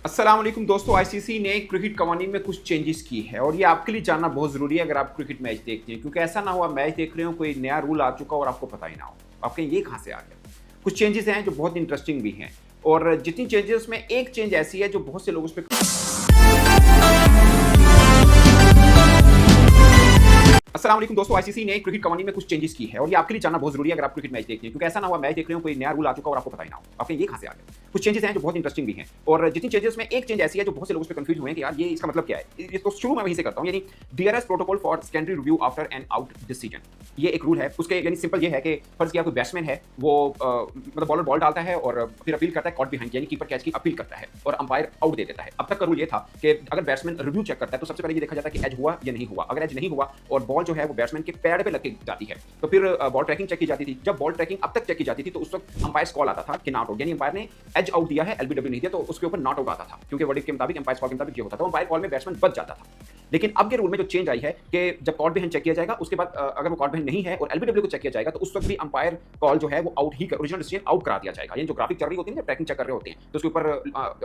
अस्सलाम वालेकुम दोस्तों, आईसीसी ने क्रिकेट कवानीन में कुछ चेंजेस की है और ये आपके लिए जानना बहुत ज़रूरी है अगर आप क्रिकेट मैच देखते हैं, क्योंकि ऐसा ना हो आप मैच देख रहे हो कोई नया रूल आ चुका और आपको पता ही ना हो, आप कहें ये कहाँ से आ गया। कुछ चेंजेस हैं जो बहुत इंटरेस्टिंग भी हैं और जितनी चेंजेस में एक चेंज ऐसी है जो बहुत से लोग उस पर अस्सलाम वालेकुम दोस्तों, आईसीसी ने क्रिकेट कवानीन में कुछ चेंजेस की है और ये आपके लिए जानना बहुत जरूरी है अगर आप क्रिकेट मैच देखते हैं, क्योंकि ऐसा ना हुआ मैच देख रहे हो कोई नया रूल आ चुका और आपको पता ही ना हो, आप कहें ये कहाँ से आ गया। कुछ चेंजेस हैं जो बहुत इंटरेस्टिंग भी हैं और जितनी चेंजेस में एक चेंज ऐसी है जो बहुत से लोग उस पर कंफ्यूज हुए हैं कि यार ये इसका मतलब क्या है। ये तो शुरू में वहीं से करता हूँ, यानी DRS protocol for secondary review after an out decision. ये एक रूल है, उसके यानी सिंपल ये है कि फर्ज किया कोई बैट्समैन है वो मतलब बॉलर बॉल डालता है और फिर अपील करता है कॉट बिहाइंड, यानी कीपर कैच की अपील करता है और अंपायर आउट दे देता है। अब तक का रूल ये था कि अगर बैट्समैन रिव्यू चेक करता है तो सबसे पहले ये देखा जाता है कि एज हुआ या नहीं हुआ। अगर एज नहीं हुआ और बॉल जो है वो बैट्समैन के पैड पे लग के जाती है तो फिर बॉल ट्रैकिंग चेक की जाती थी। जब बॉल ट्रैकिंग अब तक चेक की जाती थी तो उस वक्त अंपायर कॉल आता था कि नॉट आउट, यानी अंपायर ने एज आउट दिया है, एलबीडब्ल्यू नहीं दिया, तो उसके ऊपर नॉट आउट आता था, क्योंकि वर्डिक्ट के मुताबिक अंपायर कॉल के मुताबिक ये होता था, अंपायर कॉल में बैट्समैन बच जाता था। लेकिन अब के रूल में जो चेंज आई है कि जब कॉट बिहाइंड चेक किया जाएगा उसके बाद अगर वो कॉट बिहाइंड नहीं है और एलबीडब्ल्यू को चेक किया जाएगा तो उस वक्त भी अंपायर कॉल जो है वो आउट ही ओरिजिनल डिसीजन आउट करा दिया जाएगा। यानी जो ग्राफिक चल रही होती है ना, ट्रैकिंग चेक कर रहे होते हैं तो उसके ऊपर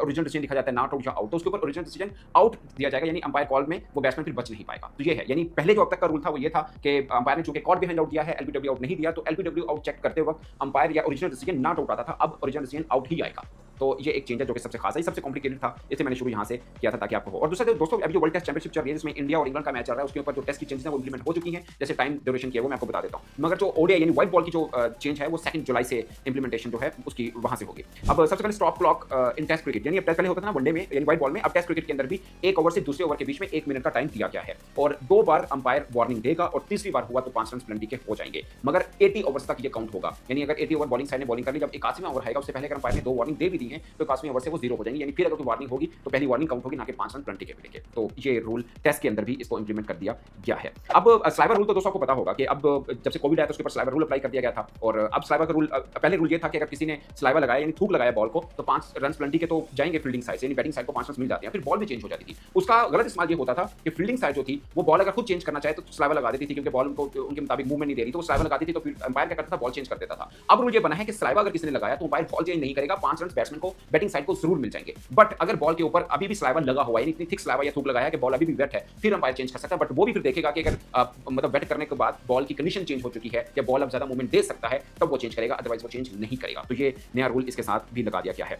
ओरिजिनल डिसीजन लिखा जाता है नॉट आउट या आउट, तो उसके ऊपर ओरिजिनल डिसीजन आउट दिया जाएगा, यानी अंपायर कॉल में वो बैट्समैन फिर बच नहीं पाएगा। तो ये है, यानी पहले जो अब तक का रूल था वो ये था कि अंपायर ने चूंकि कॉट बिहाइंड आउट दिया है, एलबीडब्ल्यू आउट नहीं दिया, तो एलबीडब्ल्यू आउट चेक करते वक्त अंपायर या ओरिजिनल डिसीजन नॉट आउट आता था, अब ओरिजिनल डिसीजन आउट ही आएगा। तो ये एक चेंज है जो कि सबसे खास है, सबसे कॉम्प्लिकेटेड था, इसे मैंने शुरू यहाँ से किया था ताकि आपको हो। और दूसरा दोस्तों, अभी जो वर्ल्ड टेस्ट चैंपियनशिप चल रही है जिसमें इंडिया और इंग्लैंड का मैच चल रहा है, उसके ऊपर जो टेस्ट की चेंजेस हैं वो इंप्लीमेंट हो चुकी हैं, जैसे टाइम ड्यूरेशन की है वो मैं आपको बता देता हूँ। मगर जो ओडीआई यानी व्हाइट बॉल की जो चेंज है वो 2 जुलाई से इंप्लीमेंटेशन जो है उसकी वहां से होगी। अब सबसे पहले stop clock in test cricket, यानी अब टेस्ट पहले होता था ना वनडे में यानी व्हाइट बॉल में, अब टेस्ट क्रिकेट के अंदर भी 1 ओवर से दूसरे ओवर के बीच में 1 मिनट का टाइम दिया गया है और 2 बार अंपायर वार्निंग देगा और तीसरी बार हुआ तो 5 रन पेनल्टी के हो जाएंगे, मगर 80 ओवर्स तक ये काउंट होगा। यानी अगर 80 ओवर बॉलिंग साइड ने बॉलिंग कर ली, जब 81वां ओवर आएगा उससे पहले अगर अंपायर ने 2 वार्निंग दे भी दी है तो 81वें ओवर से वो 0 हो जाएंगे, यानी फिर अगर कोई वार्निंग होगी तो पहली वार्निंग काउंट होगी ना कि 5 रन पेनल्टी के मिलेंगे। तो ये रूल टेस्ट के अंदर भी इसको इंप्लीमेंट कर दिया गया है। अब स्लाइवर रूल तो दोस्तों आपको पता होगा कि अब जब से कोविड आया तो उसके ऊपर स्लाइवर रूल अप्लाई कर दिया गया था और अब स्लाइवर का रूल, पहले रूल ये था कि अगर किसी ने स्लाइवर लगाया यानी थूक लगाया बॉल को तो 5 रन पेनल्टी के तो जाएंगे फील्डिंग साइड से, यानी बैटिंग साइड को 5 रन मिल जाते हैं, फिर बॉल भी चेंज हो जाती थी। उसका गलत इस्तेमाल ये होता था कि फील्डिंग साइड जो थी वो बॉल अगर खुद चेंज करना चाहे तो स्लाइवर लगा देती थी, क्योंकि बॉल को उनके मुताबिक मूवमेंट नहीं दे रही तो वो स्लाइवर लगाती थी, तो फिर अंपायर क्या करता था, बॉल चेंज कर देता था। अब रूल ये बना है कि स्लाइवर अगर किसी ने लगाया तो अंपायर बॉल चेंज नहीं करेगा, 5 रन बैट्समैन को बैटिंग साइड को जरूर मिल जाएंगे। बट अगर बॉल के ऊपर अभी भी स्लाइवर लगा हुआ है, इतनी थिक स्लाइवर या थूक लगाया कि बॉल अभी भी वेट है, फिर अंपायर चेंज कर सकता है, बट वो भी फिर देखेगा कि अगर मतलब वेट करने के बाद बॉल की कंडीशन चेंज हो चुकी है या बॉल अब ज्यादा मूवमेंट दे सकता है तब वो चेंज करेगा, अदरवाइज वो चेंज नहीं करेगा। तो ये नया रूल इसके साथ भी लगा दिया गया है।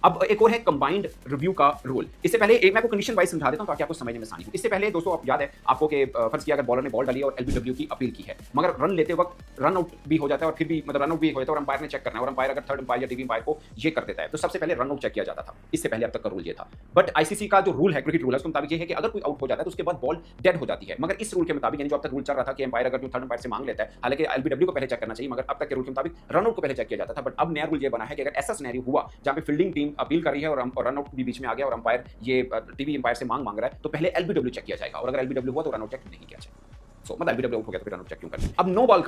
अब एक और है कंबाइंड रिव्यू का रूल। इससे पहले एक मैं आपको कंडीशन वाइज समझा देता हूं ताकि आपको समझने में आसानी हो। इससे पहले दोस्तों आप याद है आपको कि फर्ज किया अगर बॉलर ने बॉल डाली और एलबीडब्ल्यू की अपील की है, मगर रन लेते वक्त रन आउट भी हो जाता है और फिर भी मतलब रन आउट भी हो जाता है और अंपायर ने चेक करना है और अंपायर अगर थर्ड अंपायर या टीवी अंपायर को ये कर देता है तो सबसे पहले रन आउट चेक किया जाता था। इससे पहले अब तक का रूल ये था, बट आईसीसी का जो रूल है, क्रिकेट रूल है, उसके मुताबिक ये है कि अगर कोई आउट हो जाता है तो उसके बाद बॉल डेड हो जाती है। मगर इस रूल के मुताबिक यानी जो अब तक रूल चल रहा था कि अंपायर अगर थर्ड अंपायर से मांग लेता है, हालांकि एलबीडब्ल्यू को पहले चेक करना चाहिए, मगर अब तक के रूल के मुताबिक रन आउट को पहले चेक किया जाता था। बट अब नया रूल ये बना है कि अगर ऐसा सिनेरियो हुआ जहां पे फील्डिंग टीम अपील कर रही है और रन आउट भी बीच में आ गया और अंपायर ये टीवी अंपायर से मांग रहा है तो पहले एलबीडब्ल्यू चेक किया जाएगा और अगर एलबीडब्ल्यू हुआ तो रन आउट चेक नहीं किया जाएगा। मतलब एलबीडब्ल्यू आउट हो गया तो फिर रन आउट चेक क्यों करना। अब नो बॉल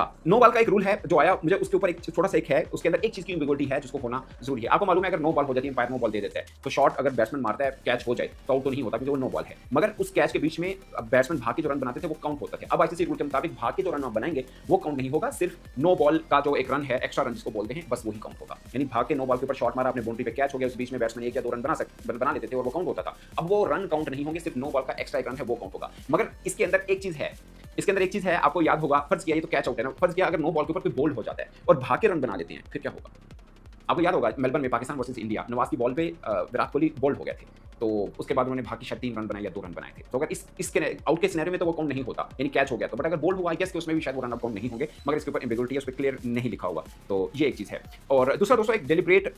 का एक रूल है जो आया, मुझे उसके ऊपर एक छोटा सा एक है, उसके अंदर एक चीज की एम्बिग्युइटी है जिसको होना जरूरी है। आपको मालूम है अगर नो बॉल हो जाती है, अंपायर नो बॉल दे देता है तो शॉट अगर बैट्समैन मारता है कैच हो जाए तो आउट तो नहीं होता क्योंकि वो नो बॉल है, मगर उस कैच के बीच में बैट्समैन भाग के जो रन बनाते थे वो काउंट होता था। अब आईसीसी रूल के मुताबिक भाग के जो रन आप बनाएंगे वो काउंट नहीं होगा, सिर्फ नो बॉल का जो एक रन है एक्स्ट्रा रन जिसको बोलते हैं बस वही काउंट होगा। यानी भाग के नो बॉल के ऊपर शॉट मारा, अपने बाउंड्री पे कैच हो गया, उस बीच में बैट्समैन 1 या 2 रन बना लेते थे और वो काउंट होता था। अब वो रन काउंट नहीं होंगे, सिर्फ नो बॉल का एक्स्ट्रा एक रन है वो काउंट होगा। मगर इसके अंदर एक चीज है आपको याद होगा, फर्ज किया ये तो कैच आउट है ना, फर्ज किया अगर नो बॉल के ऊपर कोई बोल्ड हो जाता है और भाग के रन बना लेते हैं फिर क्या होगा। आपको याद होगा मेलबर्न में पाकिस्तान वर्सेस इंडिया, नवाज की बॉल पे विराट कोहली बोल्ड हो गए थे तो उसके बाद उन्होंने भाग के शायद 3 रन बनाए या 2 रन बनाए थे, तो अगर इसके आउट के सिनेरियो में तो वो काउंट नहीं होता, यानी कैच हो गया तो, बट अगर बोल्ड हुआ आई गेस कि उसमें भी शायद वो रन आउट काउंट नहीं होंगे, मगर इसके ऊपर एम्बिग्युइटी है, उस पर क्लियर नहीं लिखा हुआ। तो ये एक चीज है। और दूसरा दोस्तों एक डेलिब्रेट